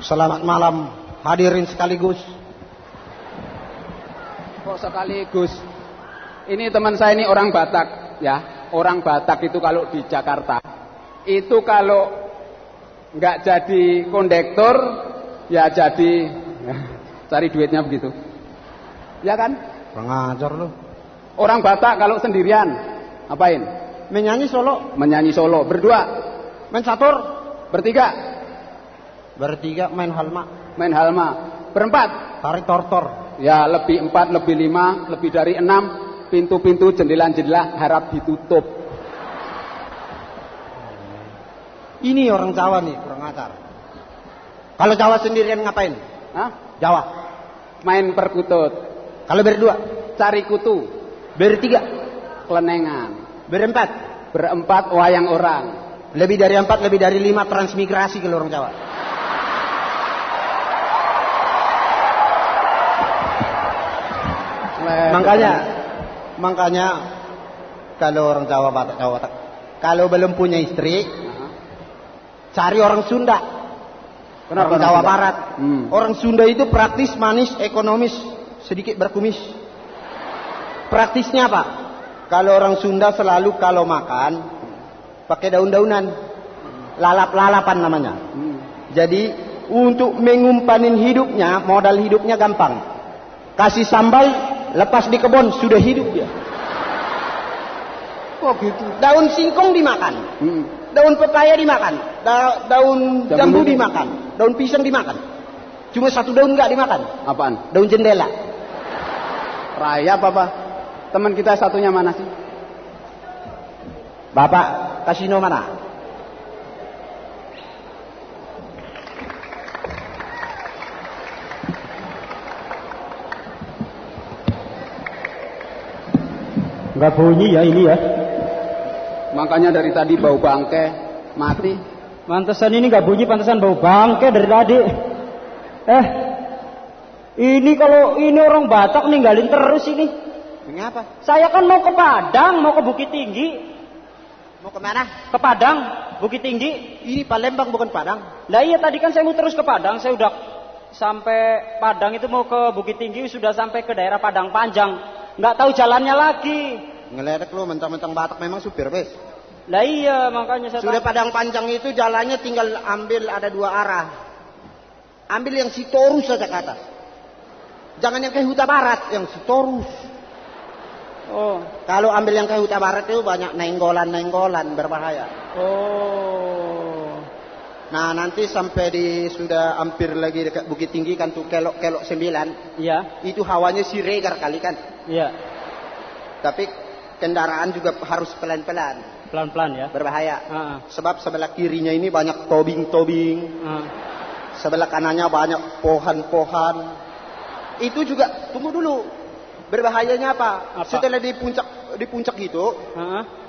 Selamat malam hadirin sekaligus. Kok sekaligus? Ini teman saya ini orang Batak ya. Orang Batak itu kalau di Jakarta itu kalau nggak jadi kondektor ya jadi cari duitnya begitu. Ya kan? Kurang ajar lu. Orang Batak kalau sendirian ngapain? Menyanyi solo. Menyanyi solo. Berdua. Main catur. Bertiga. Bertiga main halma. Main halma. Berempat. Tarik tortor. Ya lebih 4, lebih 5, lebih dari 6. Pintu-pintu, jendela-jendela harap ditutup. Ini orang Jawa nih, kurang ajar. Kalau Jawa sendirian ngapain? Hah? Jawa. Main perkutut. Kalau berdua? Cari kutu. Bertiga? Kelenengan. Berempat? Berempat wayang orang. Lebih dari 4, lebih dari 5 transmigrasi kalau orang Jawa. Makanya kalau orang Jawa Batak, kalau belum punya istri, cari orang Sunda. Kenapa orang Jawa Sunda? Barat. Orang Sunda itu praktis, manis, ekonomis, sedikit berkumis. Praktisnya apa? Kalau orang Sunda selalu kalau makan pakai daun-daunan, lalap-lalapan namanya. Jadi untuk mengumpanin hidupnya, modal hidupnya gampang. Kasih sambal, lepas di kebun sudah hidup dia. Oh gitu. Daun singkong dimakan, daun pepaya dimakan, daun jambu dimakan, daun pisang dimakan. Cuma satu daun nggak dimakan. Apaan? Daun jendela. Rayap apa? Teman kita satunya mana sih? Bapak kasino mana? Nggak bunyi ya ini ya. Makanya dari tadi bau bangke mati. Pantesan ini nggak bunyi, pantesan bau bangke dari tadi. Ini kalau ini orang Batak ninggalin terus ini. Mengapa? Saya kan mau ke Padang, mau ke Bukit Tinggi. Mau kemana? Ke Padang, Bukit Tinggi. Ini Palembang bukan Padang. Lah iya tadi kan saya mau terus ke Padang, saya udah sampai Padang itu mau ke Bukit Tinggi, sudah sampai ke daerah Padang Panjang. Nggak tahu jalannya lagi. Ngeledek lu mentang-mentang Batak memang supir bes. Lah iya makanya saya Sudah Padang Panjang itu jalannya tinggal ambil ada 2 arah. Ambil yang Sitorus saja ke atas. Jangan yang ke Huta Barat, yang Sitorus. Oh. Kalau ambil yang ke Huta Barat itu banyak nenggolan-nenggolan berbahaya. Oh. Nah nanti sampai sudah hampir lagi dekat Bukit Tinggi kan tuh kelok-kelok 9. Iya. Itu hawanya Siregar kali kan. Iya. Tapi kendaraan juga harus pelan-pelan. Pelan-pelan ya. Berbahaya. Sebab sebelah kirinya ini banyak tobing-tobing. Sebelah kanannya banyak pohon-pohon. Itu juga tunggu dulu. Berbahayanya apa? Setelah di puncak gitu,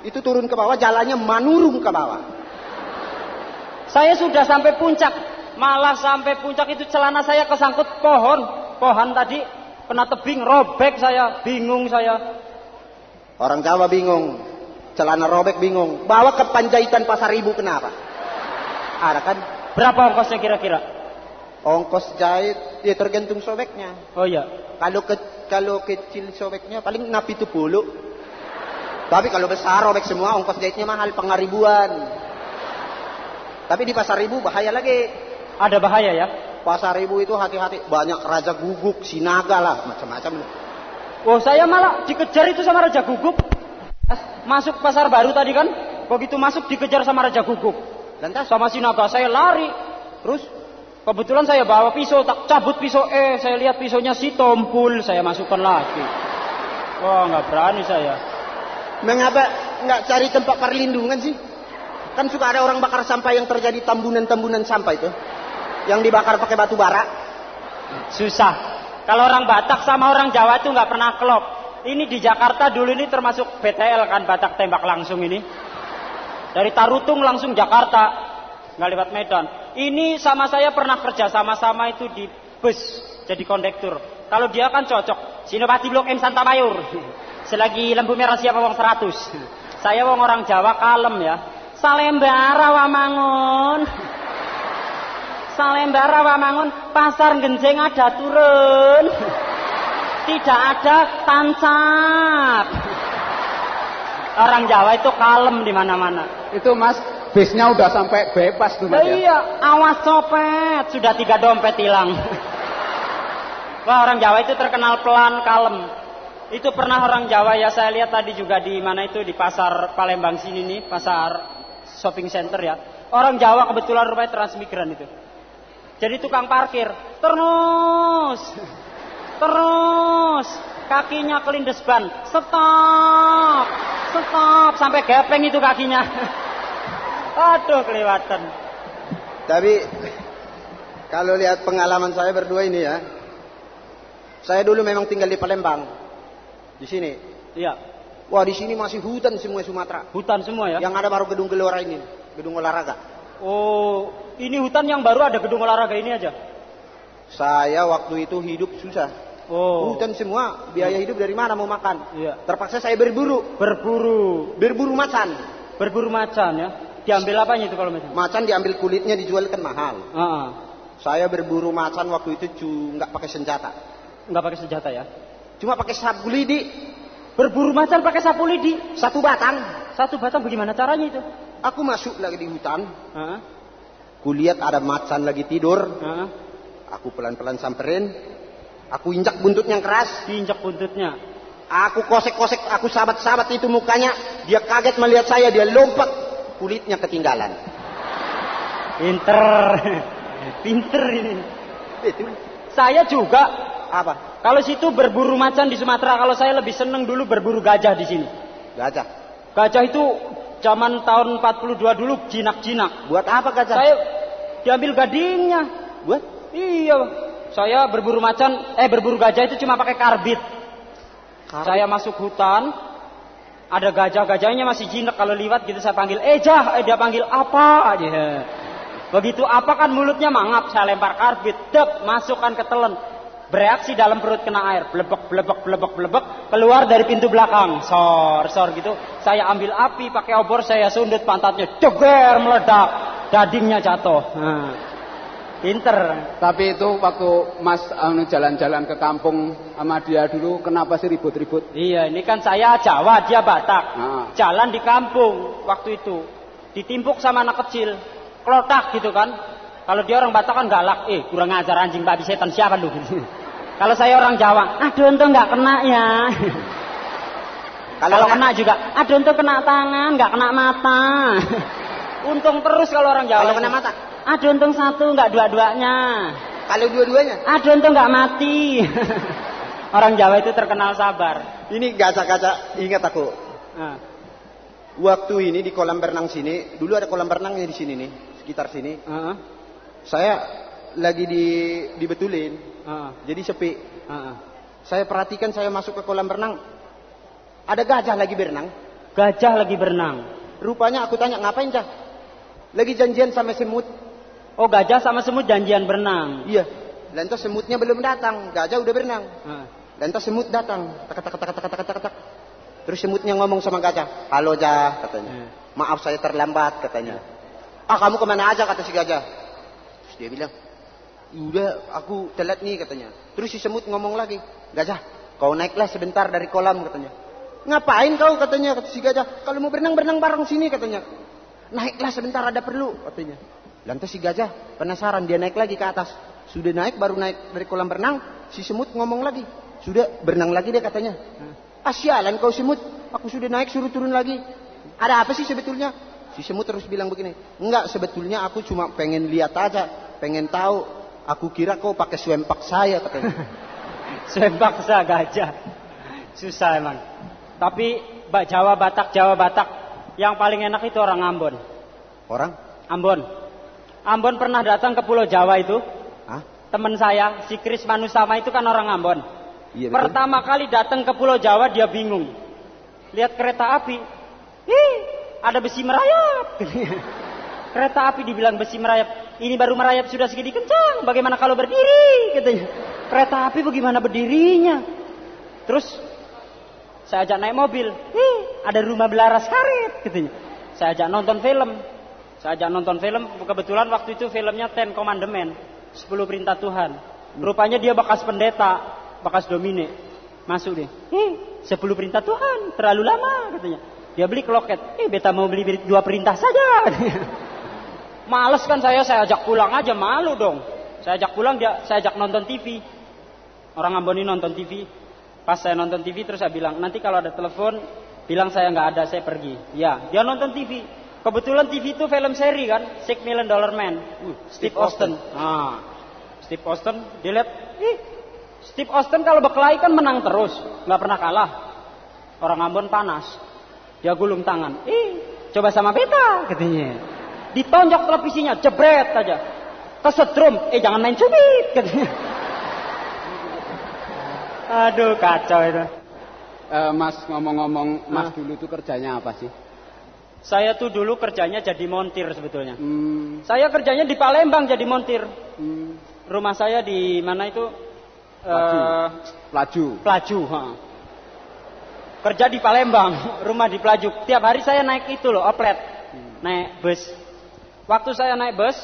itu turun ke bawah, jalannya menurun ke bawah. Saya sudah sampai puncak, malah sampai puncak itu celana saya kesangkut pohon tadi kena tebing, robek saya, bingung saya. Orang Jawa bingung, celana robek bingung. Bawa ke Panjaitan Pasar Ibu kenapa? Ada kan? Berapa ongkosnya kira-kira? Ongkos jahit ya tergantung sobeknya. Oh iya. Kalau kecil sobeknya paling 70. Tapi kalau besar robek semua ongkos jahitnya mahal, pengaribuan. Tapi di Pasar Ibu bahaya lagi. Ada bahaya ya? Pasar Ibu itu hati-hati, banyak raja guguk, sinaga lah, macam-macam. Oh saya malah dikejar itu sama raja guguk. Masuk pasar baru tadi kan, begitu masuk dikejar sama raja guguk. Lantas sama sinaga saya lari. Terus kebetulan saya bawa pisau, tak cabut pisau. Saya lihat pisaunya si tompul, saya masukkan lagi. Wah nggak berani saya. Mengapa nggak cari tempat perlindungan sih? Kan suka ada orang bakar sampah yang terjadi tambunan-tambunan sampah itu, yang dibakar pakai batu bara. Susah. Kalau orang Batak sama orang Jawa itu nggak pernah klop. Ini di Jakarta dulu ini termasuk BTL kan, Batak tembak langsung ini. Dari Tarutung langsung Jakarta, nggak lewat Medan. Ini sama saya pernah kerja sama-sama itu di bus jadi kondektur. Kalau dia kan cocok. Sinopati Blok M Santa Mayur. Selagi lampu merah siapa wong 100. Saya wong orang Jawa kalem ya. Salembara wamangun. Salembar Rawamangun, pasar Genjeng ada turun. Tidak ada tancap. Orang Jawa itu kalem di mana-mana. Itu Mas, bisnya udah sampai bebas tuh Mas ya? Iya, awas copet, sudah 3 dompet hilang. Wah, orang Jawa itu terkenal pelan, kalem. Itu pernah orang Jawa ya, saya lihat tadi juga di mana itu, di pasar Palembang sini nih, pasar shopping center ya. Orang Jawa kebetulan rupanya transmigran itu. Jadi tukang parkir, terus kakinya kelindes ban, stop, sampai gepeng itu kakinya. Aduh, kelewatan. Tapi kalau lihat pengalaman saya berdua ini ya, saya dulu memang tinggal di Palembang, di sini. Iya. Wah, di sini masih hutan semua Sumatera. Hutan semua ya? Yang ada baru gedung gelora ini, gedung olahraga. Oh, ini hutan yang baru ada gedung olahraga ini aja? Saya waktu itu hidup susah. Oh. Hutan semua, biaya hidup dari mana mau makan? Iya. Terpaksa saya berburu. Berburu macan. Berburu macan ya? Diambil apanya itu kalau macan? Macan diambil kulitnya, dijual kan mahal. Uh-uh. Saya berburu macan waktu itu nggak pakai senjata. Nggak pakai senjata ya? Cuma pakai sapu lidi. Berburu macan pakai sapu lidi? 1 batang. 1 batang bagaimana caranya itu? Aku masuk lagi di hutan. Uh-huh. Kulihat ada macan lagi tidur. Uh-huh. Aku pelan-pelan samperin. Aku injak buntutnya yang keras. Diinjak buntutnya. Aku kosek-kosek, aku sabat-sabat itu mukanya. Dia kaget melihat saya, dia lompat. Kulitnya ketinggalan. Pinter ini. Itu. Saya juga. Apa? Kalau situ berburu macan di Sumatera, kalau saya lebih seneng dulu berburu gajah di sini. Gajah. Gajah itu zaman tahun 42 dulu jinak-jinak. Buat apa gajah? Saya diambil gadingnya. Buat? Iya. Saya berburu berburu gajah itu cuma pakai karbit. Saya masuk hutan, ada gajah-gajahnya masih jinak, kalau liwat gitu saya panggil, dia panggil apa aja. Begitu apa kan mulutnya mangap, saya lempar karbit, masukkan ke telan. Bereaksi dalam perut kena air, blebek, keluar dari pintu belakang, sor gitu. Saya ambil api, pakai obor, saya sundut pantatnya, ceger, meledak, dagingnya jatuh. Nah. Pinter. Tapi itu waktu Mas jalan-jalan ke kampung sama dia dulu, kenapa sih ribut-ribut? Iya, ini kan saya Jawa, dia Batak. Nah. Jalan di kampung waktu itu, ditimpuk sama anak kecil, klotak gitu kan. Kalau dia orang Batak kan galak, kurang ajar anjing babi setan siapa lu? Kalau saya orang Jawa, aduh untung nggak kena ya. Kalau kena juga, aduh untung kena tangan, nggak kena mata. Untung terus kalau orang Jawa. Kalau kena mata? Aduh untung 1, nggak dua-duanya. Kalau dua-duanya? Aduh untung nggak mati. Orang Jawa itu terkenal sabar. Ini gaca-gaca, ingat aku. Waktu ini di kolam berenang sini, dulu ada kolam berenangnya di sini nih, sekitar sini. Saya lagi dibetulin, jadi sepi. Saya perhatikan, saya masuk ke kolam berenang, ada gajah lagi berenang. Gajah lagi berenang. Rupanya aku tanya, ngapain Cah? Lagi janjian sama semut. Oh, gajah sama semut janjian berenang. Iya. Lantas semutnya belum datang, gajah udah berenang. Lantas semut datang, tak. Terus semutnya ngomong sama gajah, halo Jah, katanya. Maaf saya terlambat, katanya. Kamu kemana aja, kata si gajah. Terus dia bilang, udah aku telat nih, katanya. Terus si semut ngomong lagi, gajah, kau naiklah sebentar dari kolam, katanya. Ngapain kau, katanya, kata si gajah. Kalau mau berenang bareng sini, katanya. Naiklah sebentar, ada perlu, katanya. Lantas si gajah penasaran, dia naik lagi ke atas. Sudah naik, baru naik dari kolam berenang, si semut ngomong lagi. Sudah berenang lagi deh, katanya. Sialan kau semut, aku sudah naik suruh turun lagi. Ada apa sih sebetulnya? Si semut terus bilang begini, enggak, sebetulnya aku cuma pengen lihat aja, pengen tahu. Aku kira kau pakai swempak saya, katanya. Swempak saya gajah. Susah emang. Tapi Jawa Batak, yang paling enak itu orang Ambon. Orang? Ambon pernah datang ke Pulau Jawa itu. Hah? Teman saya, si Kris Manusama itu kan orang Ambon. Iya, betul. Pertama kali datang ke Pulau Jawa dia bingung. Lihat kereta api. Ada besi merayap. Kereta api dibilang besi merayap. Ini baru merayap sudah segini kencang. Bagaimana kalau berdiri? Katanya. Kereta api bagaimana berdirinya? Terus saya ajak naik mobil. Ada rumah belaras karet, katanya. Saya ajak nonton film. Saya ajak nonton film, kebetulan waktu itu filmnya Ten Commandment, 10 perintah Tuhan. Rupanya dia bekas pendeta, bekas domine. Masuk deh. 10 perintah Tuhan, terlalu lama katanya. Dia beli kloket. Beta mau beli 2 perintah saja. Males kan saya ajak pulang aja, malu dong. Saya ajak pulang, saya ajak nonton TV. Orang Ambon ini nonton TV. Pas saya nonton TV terus saya bilang, nanti kalau ada telepon, bilang saya nggak ada, saya pergi. Ya, dia nonton TV. Kebetulan TV itu film seri kan, $6 Million Man, Steve Austin. Steve Austin, dilihat, Steve Austin kalau berkelahi kan menang terus, nggak pernah kalah. Orang Ambon panas, dia gulung tangan. Coba sama beta, katanya. Ditonjok televisinya, jebret aja. Kesetrum, jangan main cubit, katanya. Aduh, kacau itu. Mas, ngomong-ngomong, Mas dulu tuh kerjanya apa sih? Saya tuh dulu kerjanya jadi montir sebetulnya. Saya kerjanya di Palembang jadi montir. Rumah saya di mana itu? Pelaju. Kerja di Palembang, rumah di Pelaju. Tiap hari saya naik itu loh, oplet. Naik bus. Waktu saya naik bus,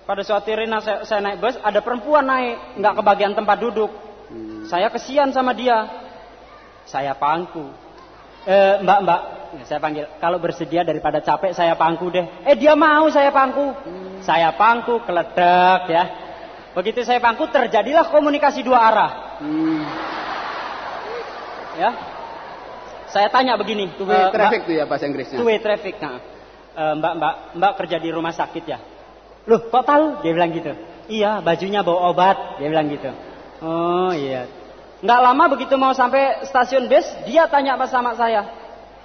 pada suatu hari saya naik bus, ada perempuan naik, nggak kebagian tempat duduk. Saya kesian sama dia. Saya pangku. Mbak, saya panggil. Kalau bersedia daripada capek saya pangku deh. Dia mau saya pangku. Saya pangku, keledek ya. Begitu saya pangku terjadilah komunikasi 2 arah. Ya. Saya tanya begini. Two-way traffic tuh ya bahasa Inggrisnya. Two-way traffic. Nah. Mbak kerja di rumah sakit ya? Loh, kok tahu? Dia bilang gitu. Iya, bajunya bawa obat. Dia bilang gitu. Oh iya. Nggak lama begitu mau sampai stasiun bis, dia tanya sama saya.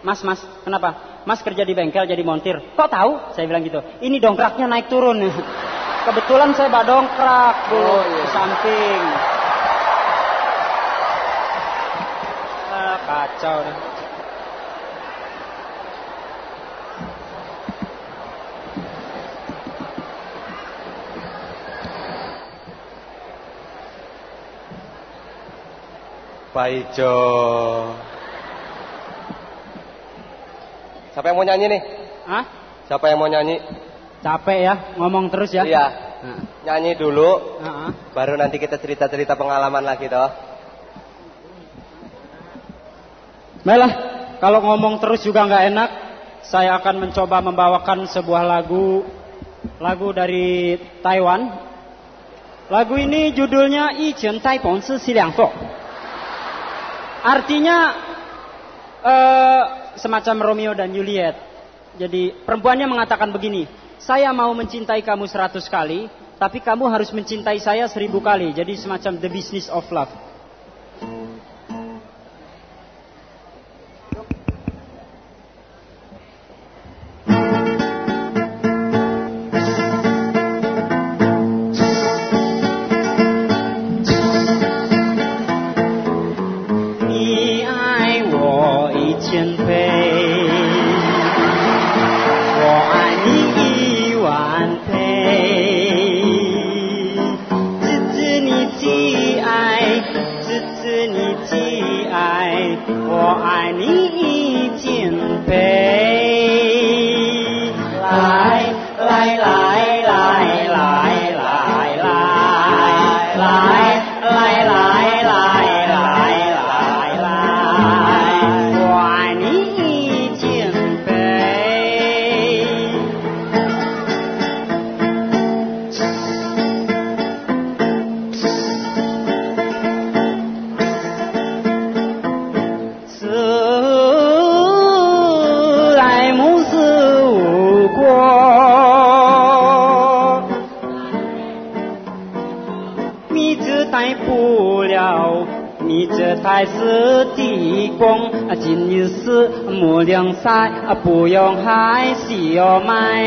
Mas, kenapa? Mas kerja di bengkel jadi montir. Kok tahu? Saya bilang gitu. Ini dongkraknya naik turun. Kebetulan saya bawa dongkrak dulu ke samping. Kacau deh. Pak Ijo. Siapa yang mau nyanyi nih? Hah? Siapa yang mau nyanyi? Capek ya, ngomong terus ya? Iya. Nyanyi dulu. Baru nanti kita cerita-cerita pengalaman lagi toh. Baiklah, kalau ngomong terus juga nggak enak. Saya akan mencoba membawakan sebuah lagu dari Taiwan. Lagu ini judulnya "一拳带蹦是西凉风". Artinya semacam Romeo dan Juliet. Jadi perempuannya mengatakan begini, saya mau mencintai kamu 100 kali, tapi kamu harus mencintai saya 1000 kali. Jadi semacam the business of love.不用害羞买，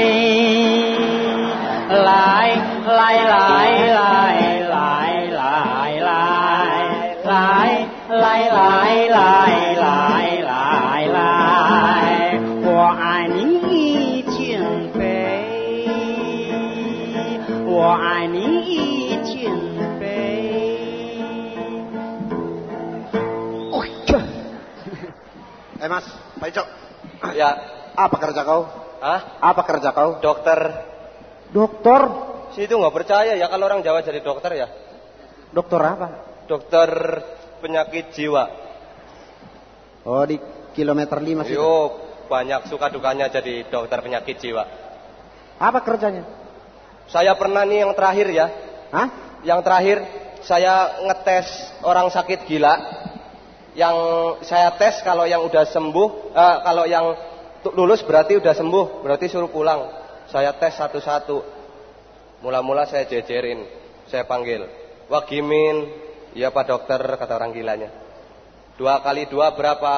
来来来来来来来来来来来来来，我爱你1000倍，我爱你1000倍。Mas, Pak Ijo. Ya. Apa kerja kau? Hah? Apa kerja kau? Dokter. Dokter. Si itu nggak percaya ya kalau orang Jawa jadi dokter ya. Dokter apa? Dokter penyakit jiwa. Oh, di kilometer 5 sih. Yo, banyak suka dukanya jadi dokter penyakit jiwa. Apa kerjanya? Saya pernah nih yang terakhir ya. Hah? Yang terakhir saya ngetes orang sakit gila. Yang saya tes kalau yang udah sembuh, kalau yang lulus berarti udah sembuh, berarti suruh pulang. Saya tes satu-satu. Mula-mula saya jejerin, saya panggil. Wah Gimin, iya Pak Dokter, kata orang gilanya. 2 kali 2 berapa?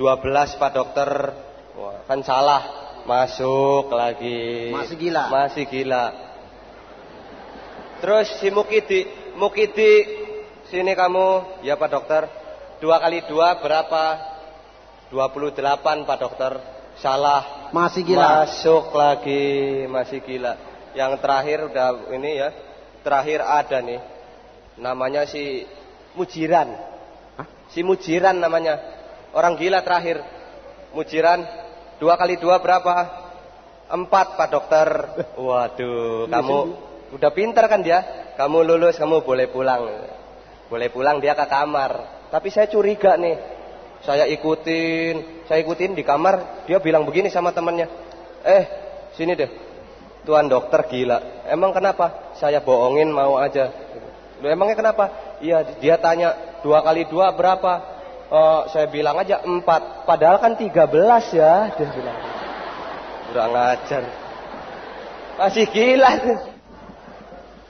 12 Pak Dokter. Wah, kan salah. Masuk lagi. Masih gila. Masih gila. Terus si Mukidi, sini kamu, ya Pak Dokter. 2 kali 2 berapa? 28 Pak Dokter. Salah. Masih gila. Masuk lagi, masih gila. Yang terakhir udah ini ya. Terakhir ada nih. Namanya si Mujiran. Hah? Si Mujiran namanya. Orang gila terakhir. Mujiran. 2 kali 2 berapa? 4 Pak Dokter. Waduh, kamu udah pintar kan dia? Kamu lulus, kamu boleh pulang. Boleh pulang dia ke kamar. Tapi saya curiga nih. Saya ikutin di kamar. Dia bilang begini sama temannya. Sini deh. Tuan dokter gila. Emang kenapa? Saya bohongin mau aja. Loh, emangnya kenapa? Iya, dia tanya 2 kali 2 berapa? Saya bilang aja 4. Padahal kan 13 ya. Dia bilang. Kurang ajar. Masih gila tuh.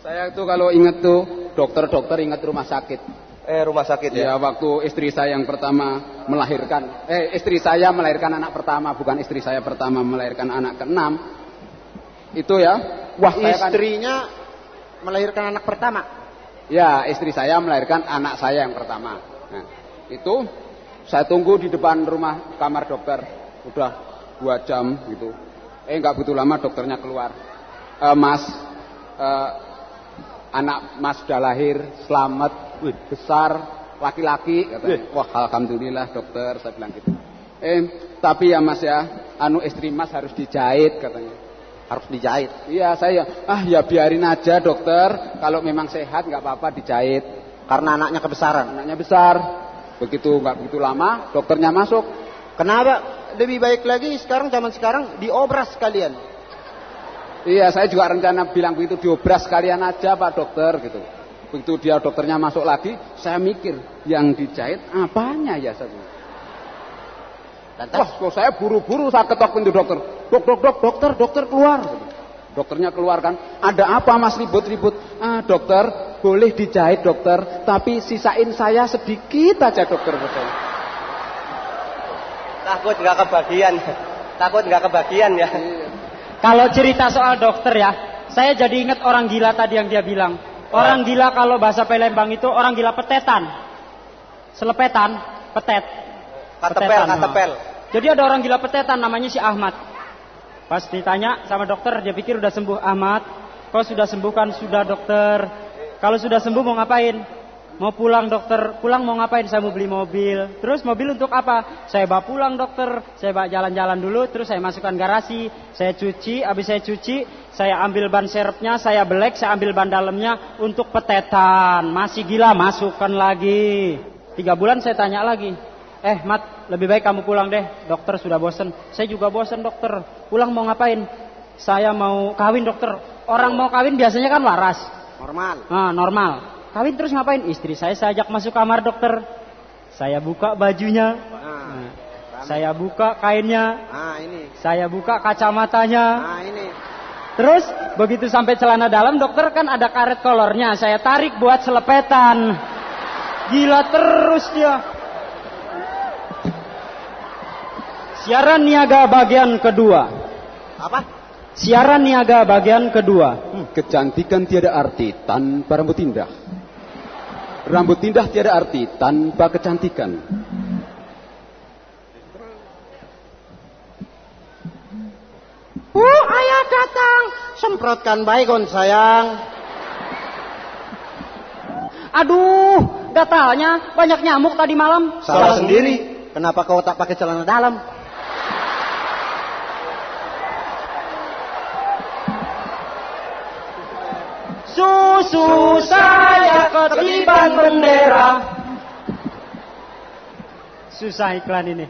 Saya tuh kalau inget tuh dokter-dokter inget rumah sakit. Rumah sakit ya? Ya, waktu istri saya yang pertama melahirkan. Istri saya melahirkan anak pertama, bukan istri saya pertama melahirkan anak ke-6. Itu ya. Wah, istrinya melahirkan anak pertama. Ya, istri saya melahirkan anak saya yang pertama. Nah, itu saya tunggu di depan rumah kamar dokter. Udah 2 jam gitu. Enggak butuh lama dokternya keluar. Mas, anak Mas sudah lahir, selamat. Wih, besar, laki-laki katanya. Wah, alhamdulillah dokter, saya bilang gitu. Tapi ya Mas ya, istri Mas harus dijahit katanya. Harus dijahit. Iya, saya ya biarin aja dokter, kalau memang sehat nggak apa-apa dijahit. Karena anaknya kebesaran. Anaknya besar. Nggak begitu lama dokternya masuk. Kenapa? Lebih baik lagi sekarang, zaman sekarang diobras sekalian. Iya, saya juga rencana bilang begitu, diobras sekalian aja Pak Dokter gitu. Begitu dia dokternya masuk lagi, saya mikir yang dijahit apanya ya saya. Wah, kok saya buru-buru saya ketok pintu dokter. Dokter keluar. Dokternya keluar kan. Ada apa Mas ribut-ribut? Dokter, boleh dijahit dokter, tapi sisain saya sedikit aja dokter. Takut nggak kebagian ya. Kalau cerita soal dokter ya, saya jadi ingat orang gila tadi yang dia bilang. Orang gila kalau bahasa Palembang itu orang gila petetan. Selepetan, petet. Katepel. Jadi ada orang gila petetan namanya si Ahmad. Pas ditanya sama dokter, dia pikir udah sembuh. Ahmad, kau sudah sembuh kan? Sudah dokter. Kalau sudah sembuh mau ngapain? Mau pulang dokter. Pulang mau ngapain? Saya mau beli mobil. Terus mobil untuk apa? Saya bawa pulang dokter. Saya bawa jalan-jalan dulu. Terus saya masukkan garasi. Saya cuci. Habis saya cuci, saya ambil ban serepnya. Saya belek. Saya ambil ban dalamnya untuk petetan. Masih gila, masukkan lagi. 3 bulan saya tanya lagi. Mat, lebih baik kamu pulang deh. Dokter sudah bosen. Saya juga bosen dokter. Pulang mau ngapain? Saya mau kawin dokter. Orang mau kawin biasanya kan waras. Normal. Normal. Kawin terus ngapain? Istri saya ajak masuk kamar dokter. Saya buka bajunya. Saya buka kainnya. Ini. Saya buka kacamatanya. Ini. Terus begitu sampai celana dalam dokter kan ada karet kolornya. Saya tarik buat selepetan. Gila terus dia. Siaran niaga bagian kedua. Apa? Siaran niaga bagian kedua. Kecantikan tiada arti tanpa rambut indah. Rambut indah tiada arti tanpa kecantikan. Ayah datang. Semprotkan baygon sayang. Aduh, gatalnya banyak nyamuk tadi malam. Salah sendiri. Kenapa kau tak pakai celana dalam? susu saya ketiban bendera. Susah iklan ini.